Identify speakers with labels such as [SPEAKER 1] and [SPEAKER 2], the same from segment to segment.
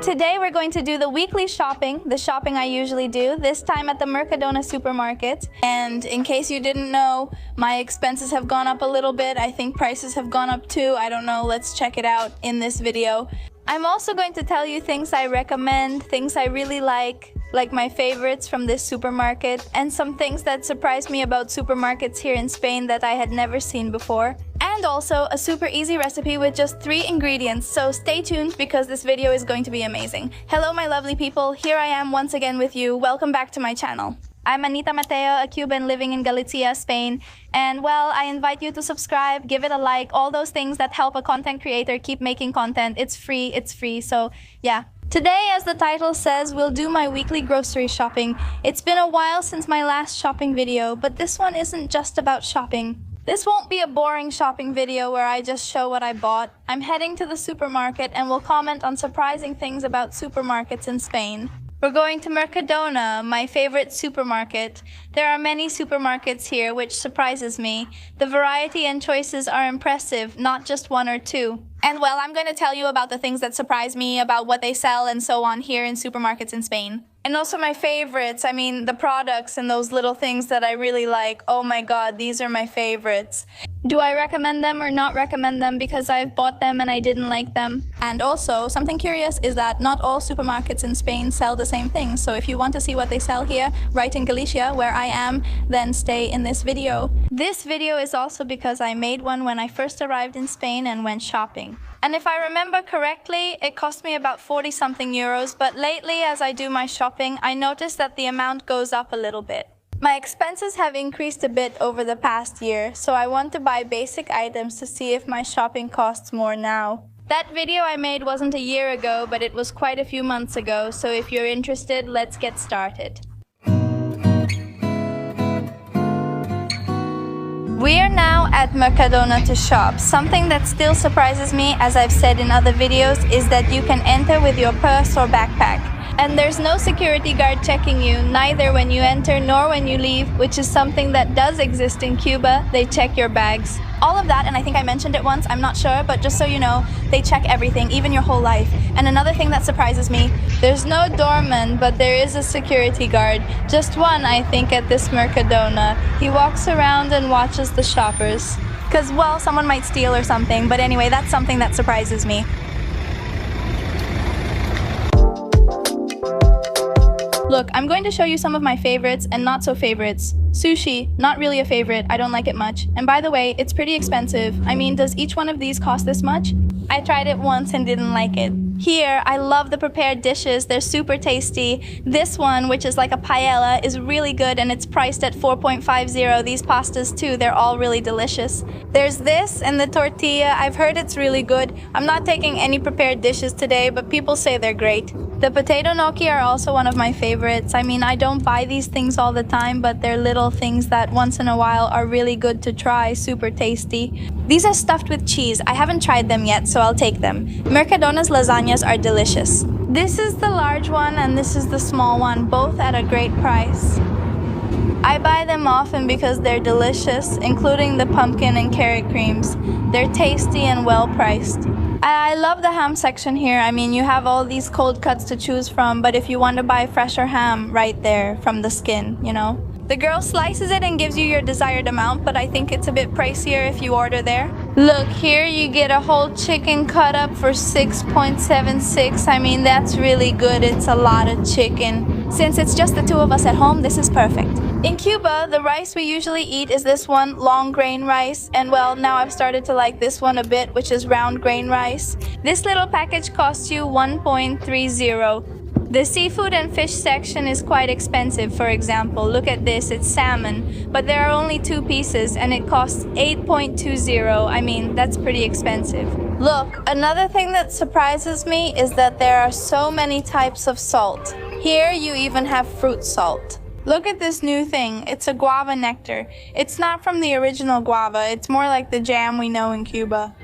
[SPEAKER 1] Today we're going to do the weekly shopping, the shopping I usually do, this time at the Mercadona supermarket. And in case you didn't know, my expenses have gone up a little bit. I think prices have gone up too. I don't know, let's check it out in this video. I'm also going to tell you things I recommend, things I really like my favorites from this supermarket, and some things that surprised me about supermarkets here in Spain that I had never seen before. And also a super easy recipe with just 3 ingredients, so stay tuned because this video is going to be amazing. Hello my lovely people, here I am once again with you. Welcome back to my channel. I'm Anita Mateo, a Cuban living in Galicia, Spain, and well, I invite you to subscribe, give it a like, all those things that help a content creator keep making content. It's free, so yeah. Today, as the title says, we'll do my weekly grocery shopping. It's been a while since my last shopping video, but this one isn't just about shopping. This won't be a boring shopping video where I just show what I bought. I'm heading to the supermarket and will comment on surprising things about supermarkets in Spain. We're going to Mercadona, my favorite supermarket. There are many supermarkets here, which surprises me. The variety and choices are impressive, not just 1 or 2. And well, I'm going to tell you about the things that surprise me, about what they sell and so on here in supermarkets in Spain. And also my favorites, I mean the products and those little things that I really like. Oh my god, these are my favorites. Do I recommend them or not recommend them because I've bought them and I didn't like them? And also, something curious is that not all supermarkets in Spain sell the same things. So if you want to see what they sell here, right in Galicia, where I am, then stay in this video. This video is also because I made one when I first arrived in Spain and went shopping. And if I remember correctly, it cost me about 40-something euros, but lately as I do my shopping, I noticed that the amount goes up a little bit. My expenses have increased a bit over the past year, so I want to buy basic items to see if my shopping costs more now. That video I made wasn't a year ago, but it was quite a few months ago, so if you're interested, let's get started. We are now at Mercadona to shop. Something that still surprises me, as I've said in other videos, is that you can enter with your purse or backpack. And there's no security guard checking you, neither when you enter nor when you leave, which is something that does exist in Cuba. They check your bags. All of that, and I think I mentioned it once, I'm not sure, but just so you know, they check everything, even your whole life. And another thing that surprises me, there's no doorman, but there is a security guard. Just one, I think, at this Mercadona. He walks around and watches the shoppers. Because, well, someone might steal or something, but anyway, that's something that surprises me. Look, I'm going to show you some of my favorites and not so favorites. Sushi, not really a favorite, I don't like it much. And by the way, it's pretty expensive. I mean, does each one of these cost this much? I tried it once and didn't like it. Here, I love the prepared dishes, they're super tasty. This one, which is like a paella, is really good and it's priced at 4.50. These pastas too, they're all really delicious. There's this and the tortilla, I've heard it's really good. I'm not taking any prepared dishes today, but people say they're great. The potato gnocchi are also one of my favorites. I mean, I don't buy these things all the time, but they're little things that once in a while are really good to try, super tasty. These are stuffed with cheese. I haven't tried them yet, so I'll take them. Mercadona's lasagnas are delicious. This is the large one and this is the small one, both at a great price. I buy them often because they're delicious, including the pumpkin and carrot creams. They're tasty and well priced. I love the ham section here. I mean, you have all these cold cuts to choose from, but if you want to buy fresher ham, right there, from the skin, you know. The girl slices it and gives you your desired amount, but I think it's a bit pricier if you order there. Look, here you get a whole chicken cut up for 6.76. I mean, that's really good. It's a lot of chicken. Since it's just the 2 of us at home, this is perfect. In Cuba, the rice we usually eat is this one, long grain rice, and well, now I've started to like this one a bit, which is round grain rice. This little package costs you 1.30. The seafood and fish section is quite expensive. For example, look at this, it's salmon, but there are only 2 pieces and it costs 8.20. I mean, that's pretty expensive. Look, another thing that surprises me is that there are so many types of salt. Here you even have fruit salt. Look at this new thing. It's a guava nectar. It's not from the original guava. It's more like the jam we know in Cuba.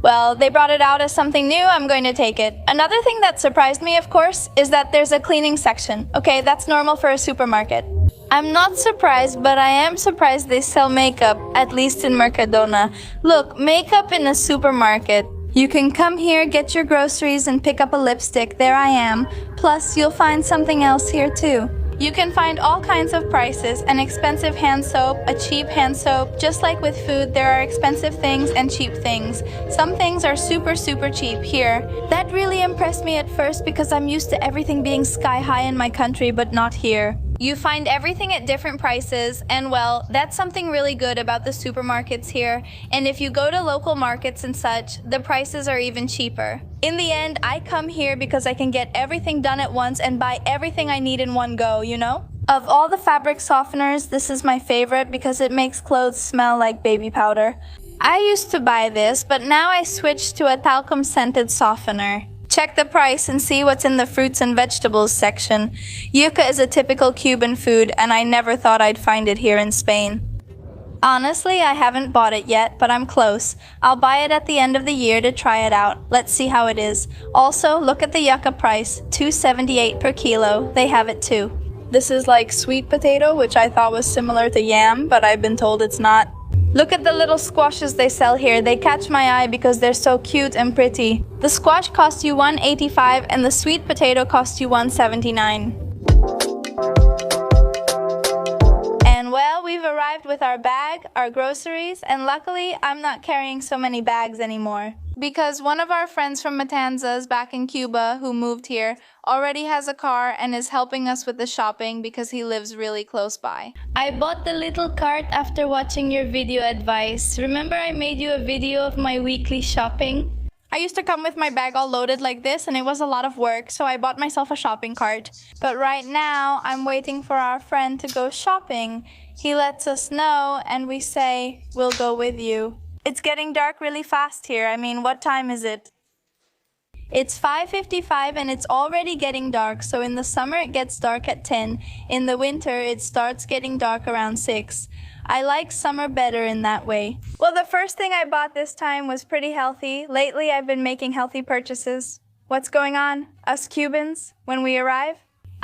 [SPEAKER 1] Well, they brought it out as something new. I'm going to take it. Another thing that surprised me, of course, is that there's a cleaning section. Okay, that's normal for a supermarket. I'm not surprised, but I am surprised they sell makeup, at least in Mercadona. Look, makeup in a supermarket. You can come here, get your groceries, and pick up a lipstick. There I am. Plus, you'll find something else here too. You can find all kinds of prices, an expensive hand soap, a cheap hand soap. Just like with food, there are expensive things and cheap things. Some things are super cheap here. That really impressed me at first because I'm used to everything being sky high in my country, but not here. You find everything at different prices, and well, that's something really good about the supermarkets here. And if you go to local markets and such, the prices are even cheaper. In the end, I come here because I can get everything done at once and buy everything I need in one go, you know? Of all the fabric softeners, this is my favorite because it makes clothes smell like baby powder. I used to buy this, but now I switched to a talcum scented softener. Check the price and see what's in the fruits and vegetables section. Yuca is a typical Cuban food, and I never thought I'd find it here in Spain. Honestly, I haven't bought it yet, but I'm close. I'll buy it at the end of the year to try it out. Let's see how it is. Also, look at the yucca price, $2.78 per kilo. They have it too. This is like sweet potato, which I thought was similar to yam, but I've been told it's not. Look at the little squashes they sell here. They catch my eye because they're so cute and pretty. The squash costs you $1.85 and the sweet potato costs you $1.79. And well, we've arrived with our bag, our groceries, and luckily I'm not carrying so many bags anymore. Because one of our friends from Matanzas back in Cuba who moved here already has a car and is helping us with the shopping because he lives really close by. I bought the little cart after watching your video advice. Remember I made you a video of my weekly shopping? I used to come with my bag all loaded like this and it was a lot of work, so I bought myself a shopping cart. But right now, I'm waiting for our friend to go shopping. He lets us know and we say, we'll go with you. It's getting dark really fast here. I mean, what time is it? It's 5:55 and it's already getting dark, so in the summer it gets dark at 10. In the winter, it starts getting dark around 6. I like summer better in that way. Well, the first thing I bought this time was pretty healthy. Lately, I've been making healthy purchases. What's going on? Us Cubans, when we arrive?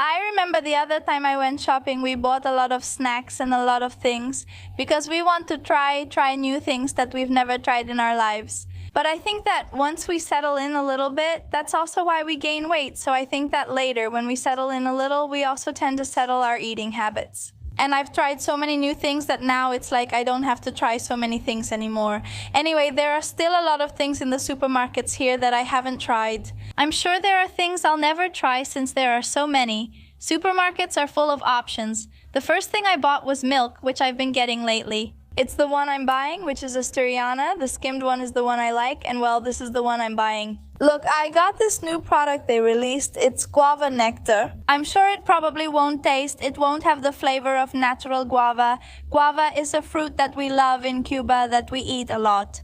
[SPEAKER 1] I remember the other time I went shopping, we bought a lot of snacks and a lot of things because we want to try new things that we've never tried in our lives. But I think that once we settle in a little bit, that's also why we gain weight. So I think that later, when we settle in a little, we also tend to settle our eating habits. And I've tried so many new things that now it's like I don't have to try so many things anymore. Anyway, there are still a lot of things in the supermarkets here that I haven't tried. I'm sure there are things I'll never try since there are so many. Supermarkets are full of options. The first thing I bought was milk, which I've been getting lately. It's the one I'm buying, which is Asturiana. The skimmed one is the one I like, and well, this is the one I'm buying. Look, I got this new product they released. It's guava nectar. I'm sure it probably won't taste. It won't have the flavor of natural guava. Guava is a fruit that we love in Cuba that we eat a lot.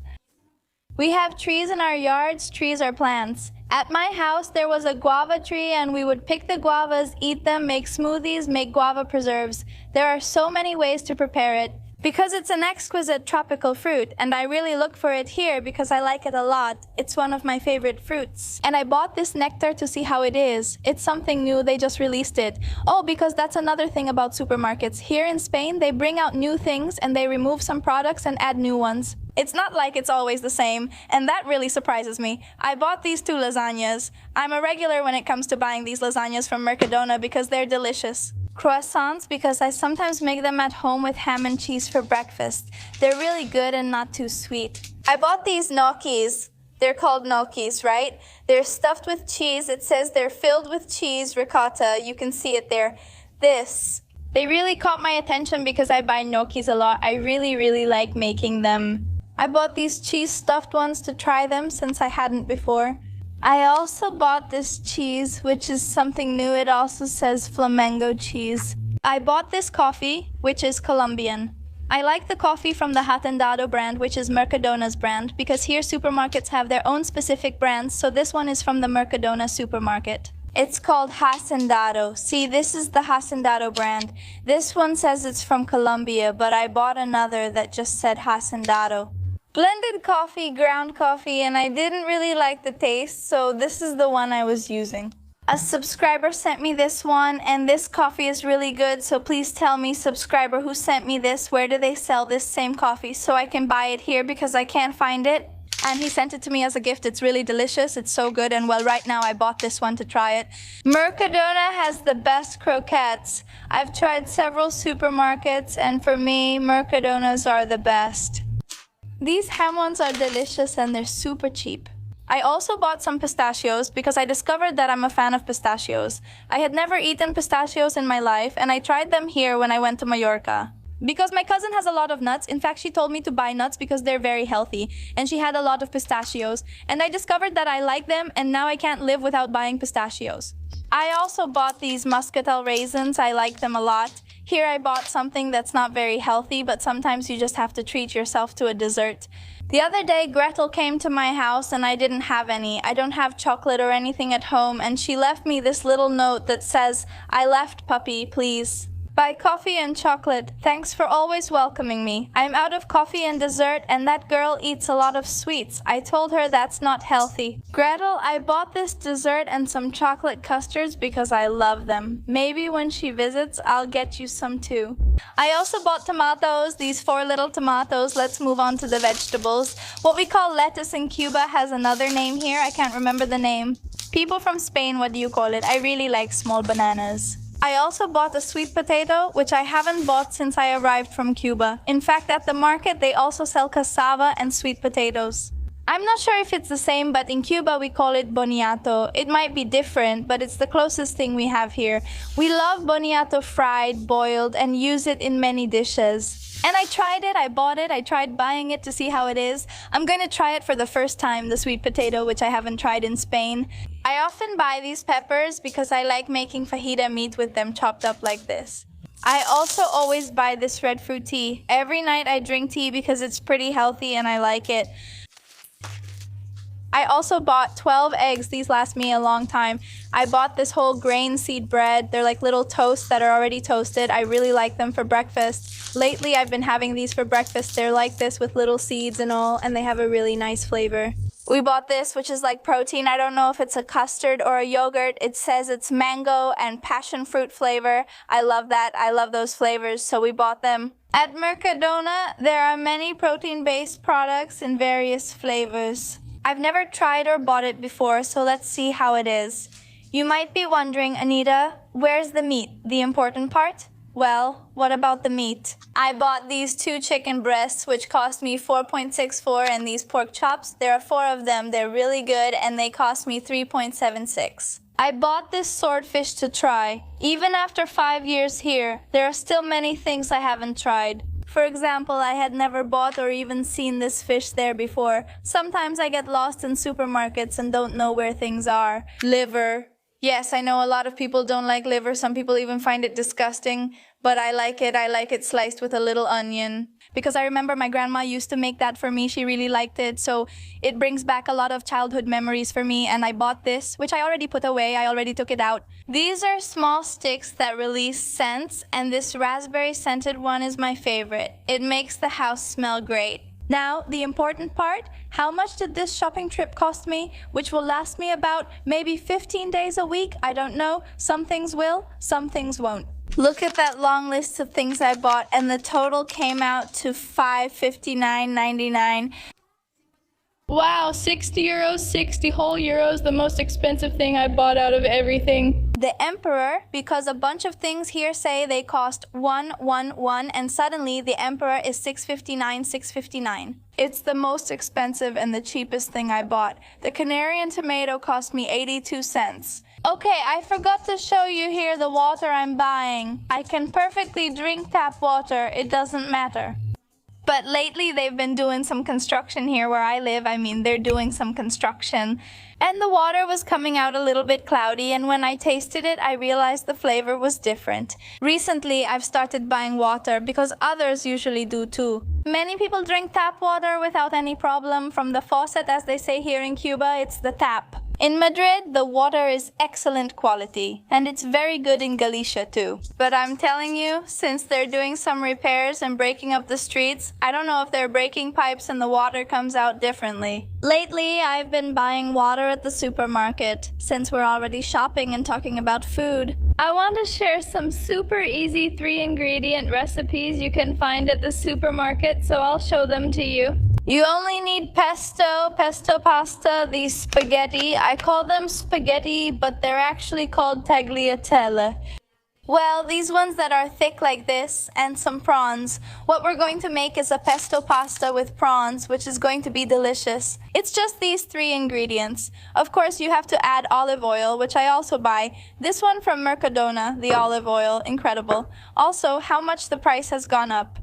[SPEAKER 1] We have trees in our yards. Trees are plants. At my house, there was a guava tree and we would pick the guavas, eat them, make smoothies, make guava preserves. There are so many ways to prepare it. Because it's an exquisite tropical fruit, and I really look for it here because I like it a lot. It's one of my favorite fruits. And I bought this nectar to see how it is. It's something new, they just released it. Oh, because that's another thing about supermarkets. Here in Spain, they bring out new things and they remove some products and add new ones. It's not like it's always the same, and that really surprises me. I bought these 2 lasagnas. I'm a regular when it comes to buying these lasagnas from Mercadona because they're delicious. Croissants because I sometimes make them at home with ham and cheese for breakfast. They're really good and not too sweet. I bought these gnocchis. They're called gnocchis, right? They're stuffed with cheese. It says they're filled with cheese, ricotta. You can see it there. They really caught my attention because I buy gnocchis a lot. I really like making them. I bought these cheese stuffed ones to try them since I hadn't before. I also bought this cheese, which is something new. It also says flamenco cheese. I bought this coffee, which is Colombian. I like the coffee from the Hacendado brand, which is Mercadona's brand, because here supermarkets have their own specific brands, so this one is from the Mercadona supermarket. It's called Hacendado. See, this is the Hacendado brand. This one says it's from Colombia, but I bought another that just said Hacendado. Blended coffee, ground coffee, and I didn't really like the taste, so this is the one I was using. A subscriber sent me this one, and this coffee is really good, so please tell me, subscriber who sent me this, where do they sell this same coffee so I can buy it here because I can't find it? And he sent it to me as a gift. It's really delicious. It's so good. And well, right now I bought this one to try it. Mercadona has the best croquettes. I've tried several supermarkets, and for me, Mercadona's are the best. These ham ones are delicious and they're super cheap. I also bought some pistachios because I discovered that I'm a fan of pistachios. I had never eaten pistachios in my life, and I tried them here when I went to Mallorca. Because my cousin has a lot of nuts. In fact, she told me to buy nuts because they're very healthy. And she had a lot of pistachios. And I discovered that I like them, and now I can't live without buying pistachios. I also bought these muscatel raisins. I like them a lot. Here I bought something that's not very healthy, but sometimes you just have to treat yourself to a dessert. The other day, Gretel came to my house and I didn't have any. I don't have chocolate or anything at home, and she left me this little note that says, "I left, puppy, please. Buy coffee and chocolate. Thanks for always welcoming me. I'm out of coffee and dessert, and that girl eats a lot of sweets. I told her that's not healthy. Gretel, I bought this dessert and some chocolate custards because I love them. Maybe when she visits, I'll get you some too." I also bought tomatoes, these 4 little tomatoes. Let's move on to the vegetables. What we call lettuce in Cuba has another name here. I can't remember the name. People from Spain, what do you call it? I really like small bananas. I also bought a sweet potato, which I haven't bought since I arrived from Cuba. In fact, at the market, they also sell cassava and sweet potatoes. I'm not sure if it's the same, but in Cuba we call it boniato. It might be different, but it's the closest thing we have here. We love boniato fried, boiled, and use it in many dishes. And I tried it, I bought it, I tried buying it to see how it is. I'm going to try it for the first time, the sweet potato, which I haven't tried in Spain. I often buy these peppers because I like making fajita meat with them chopped up like this. I also always buy this red fruit tea. Every night I drink tea because it's pretty healthy and I like it. I also bought 12 eggs. These last me a long time. I bought this whole grain seed bread. They're like little toasts that are already toasted. I really like them for breakfast. Lately, I've been having these for breakfast. They're like this with little seeds and all, and they have a really nice flavor. We bought this, which is like protein. I don't know if it's a custard or a yogurt. It says it's mango and passion fruit flavor. I love that. I love those flavors, so we bought them. At Mercadona, there are many protein-based products in various flavors. I've never tried or bought it before, so let's see how it is. You might be wondering, Anita, where's the meat? The important part? Well, what about the meat? I bought these 2 chicken breasts, which cost me $4.64, and these pork chops. There are 4 of them. They're really good, and they cost me $3.76. I bought this swordfish to try. Even after 5 years here, there are still many things I haven't tried. For example, I had never bought or even seen this fish there before. Sometimes I get lost in supermarkets and don't know where things are. Liver. Yes, I know a lot of people don't like liver. Some people even find it disgusting, but I like it. I like it sliced with a little onion. Because I remember my grandma used to make that for me. She really liked it, so it brings back a lot of childhood memories for me. And I bought this, which I already put away. I already took it out. These are small sticks that release scents, and this raspberry scented one is my favorite. It makes the house smell great. Now, the important part, how much did this shopping trip cost me? Which will last me about maybe 15 days a week. I don't know. Some things will, some things won't. Look at that long list of things I bought, and the total came out to $559.99. Wow, 60 euros, 60 whole euros, the most expensive thing I bought out of everything. The Emperor, because a bunch of things here say they cost 111, and suddenly the Emperor is $659. It's the most expensive and the cheapest thing I bought. The Canarian tomato cost me 82 cents. Okay, I forgot to show you here the water I'm buying. I can perfectly drink tap water, it doesn't matter. But lately they've been doing some construction here where I live. I mean, they're doing some construction. And the water was coming out a little bit cloudy, and when I tasted it, I realized the flavor was different. Recently, I've started buying water because others usually do too. Many people drink tap water without any problem. From the faucet, as they say here in Cuba, it's the tap. In Madrid, the water is excellent quality, and it's very good in Galicia too. But I'm telling you, since they're doing some repairs and breaking up the streets, I don't know if they're breaking pipes and the water comes out differently. Lately, I've been buying water at the supermarket, since we're already shopping and talking about food. I want to share some super easy 3-ingredient recipes you can find at the supermarket, so I'll show them to you. You only need pesto, pesto pasta, these spaghetti. I call them spaghetti, but they're actually called tagliatelle. Well, these ones that are thick like this, and some prawns. What we're going to make is a pesto pasta with prawns, which is going to be delicious. It's just these 3 ingredients. Of course, you have to add olive oil, which I also buy. This one from Mercadona, the olive oil, incredible. Also, how much the price has gone up.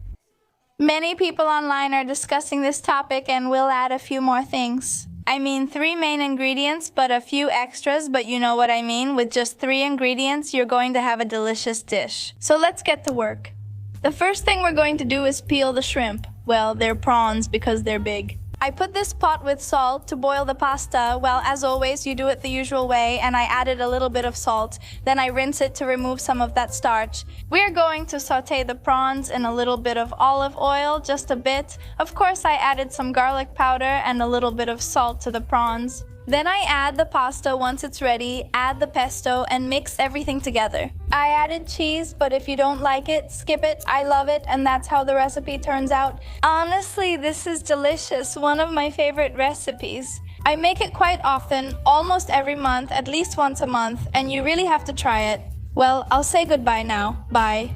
[SPEAKER 1] Many people online are discussing this topic, and we'll add a few more things. I mean 3 main ingredients, but a few extras, but you know what I mean. With just 3 ingredients, you're going to have a delicious dish. So let's get to work. The first thing we're going to do is peel the shrimp. Well, they're prawns because they're big. I put this pot with salt to boil the pasta. Well, as always, you do it the usual way, and I added a little bit of salt. Then I rinse it to remove some of that starch. We're going to saute the prawns in a little bit of olive oil, just a bit. Of course, I added some garlic powder and a little bit of salt to the prawns. Then I add the pasta once it's ready, add the pesto, and mix everything together. I added cheese, but if you don't like it, skip it. I love it, and that's how the recipe turns out. Honestly, this is delicious, one of my favorite recipes. I make it quite often, almost every month, at least once a month, and you really have to try it. Well, I'll say goodbye now. Bye.